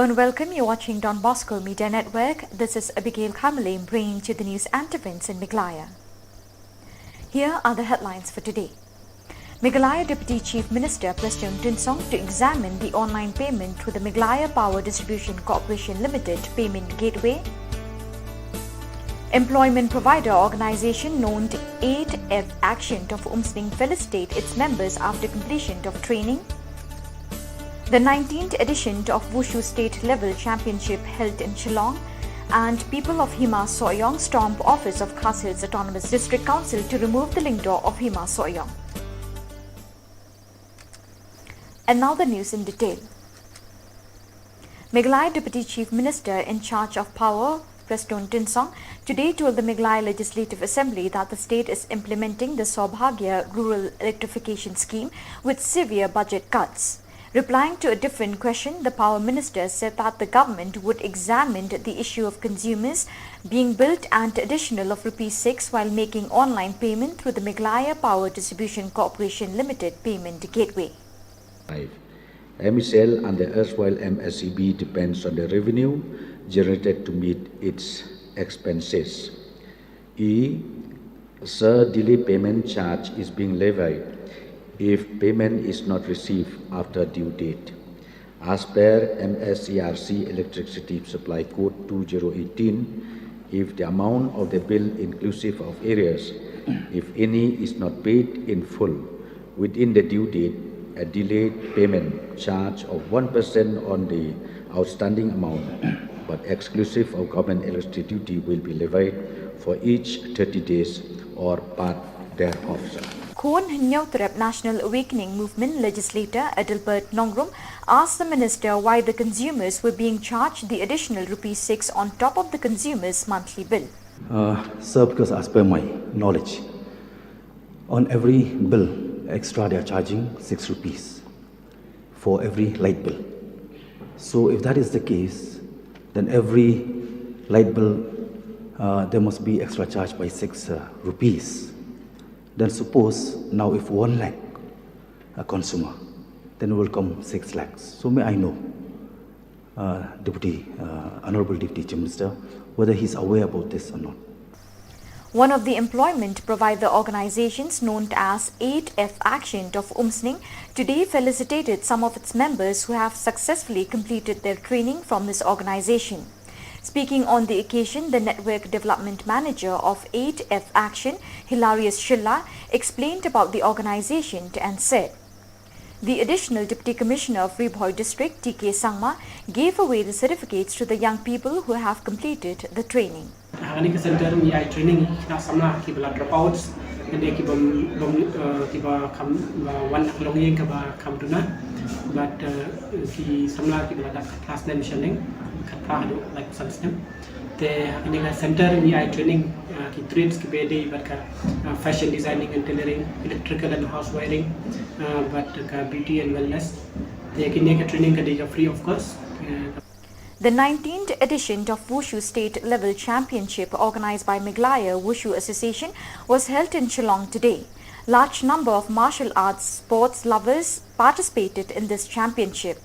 and welcome. You're watching Don Bosco Media Network. This is Abigail Kamale bringing to the news and events in Meghalaya. Here are the headlines for today. Meghalaya Deputy Chief Minister Preston Tinsong to examine the online payment through the Meghalaya Power Distribution Corporation Limited Payment Gateway. Employment provider organisation known to 8F Action of Umsning felicitate its members after completion of training. The 19th edition of Wushu State Level Championship held in Shillong, and people of Hima Soyong stormed office of Khas Hills Autonomous District Council to remove the link door of Hima Soyong. And now the news in detail. Meghalaya Deputy Chief Minister in charge of Power, Preston Tinsong, today told the Meghalaya Legislative Assembly that the state is implementing the Saubhagya Rural Electrification Scheme with severe budget cuts. Replying to a different question, the Power Minister said that the government would examine the issue of consumers being billed an additional of ₹6 while making online payment through the Meghalaya Power Distribution Corporation Limited Payment Gateway. MECL and the erstwhile MSEB depends on the revenue generated to meet its expenses. Sir, delay payment charge is being levied if payment is not received after due date. As per MSCRC Electricity Supply Code 2018, if the amount of the bill inclusive of arrears, if any, is not paid in full within the due date, a delayed payment charge of 1% on the outstanding amount, but exclusive of government electricity duty, will be levied for each 30 days or part thereof. Khon Nyautrep National Awakening Movement legislator Adalbert Nongrum asked the minister why the consumers were being charged the additional ₹6 on top of the consumer's monthly bill. Sir, because as per my knowledge, on every bill extra they are charging ₹6 for every light bill. So if that is the case, then every light bill there must be extra charge by ₹6. Then suppose now if 1 lakh a consumer, then will come 6 lakhs. So may I know, Honorable Deputy Chief Minister, whether he is aware about this or not? One of the employment provider organizations known as 8F Action of Umsning today felicitated some of its members who have successfully completed their training from this organization. Speaking on the occasion, the Network Development Manager of 8F Action, Hilarious Shilla, explained about the organization and said, the additional Deputy Commissioner of Ribhoi District, TK Sangma, gave away the certificates to the young people who have completed the training. Ini ke center mi ai training na samla ki bala dropouts ende ki ba kam wan longyeng ka ba kam tuna but ki samla ki bala class name sharing khatra do like system te ini ka center mi ai training ki trades ki bede but ka fashion designing and tailoring, electrical and house wiring, but ka beauty and wellness te ki ne ka training ka deja free of course. The 19th edition of Wushu State Level Championship organized by Meghalaya Wushu Association was held in Shillong today. Large number of martial arts sports lovers participated in this championship.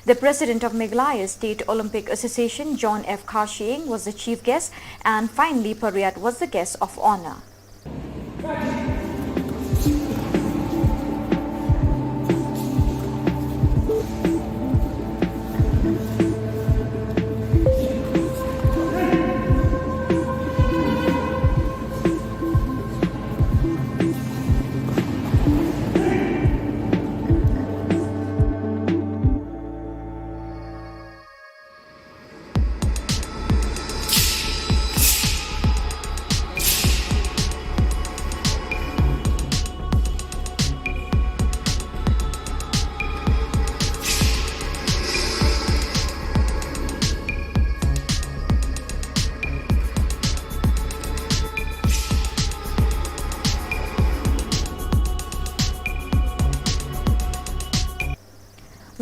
The president of Meghalaya State Olympic Association, John F. Karshieng, was the chief guest, and finally Pariat was the guest of honor.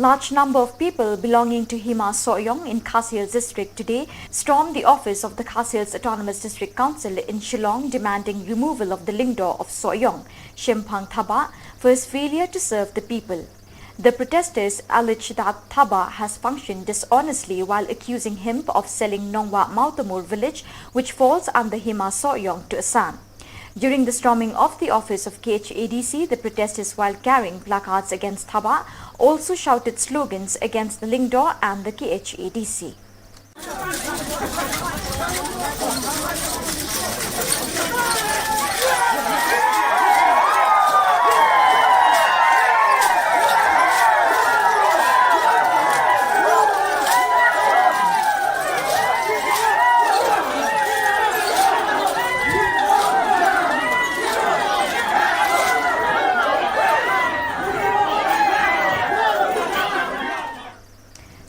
Large number of people belonging to Hima Soyong in Khas Hills District today stormed the office of the Khas Hills Autonomous District Council in Shillong demanding removal of the lingdor of Soyong, Shempang Thaba, for his failure to serve the people. The protesters allege that Thaba has functioned dishonestly while accusing him of selling Nongwa Mautamur village, which falls under Hima Soyong, to Assam. During the storming of the office of KHADC, the protesters, while carrying placards against Thaba, also shouted slogans against the Lingdor and the KHADC.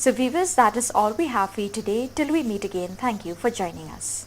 So viewers, that is all we have for you today. Till we meet again, thank you for joining us.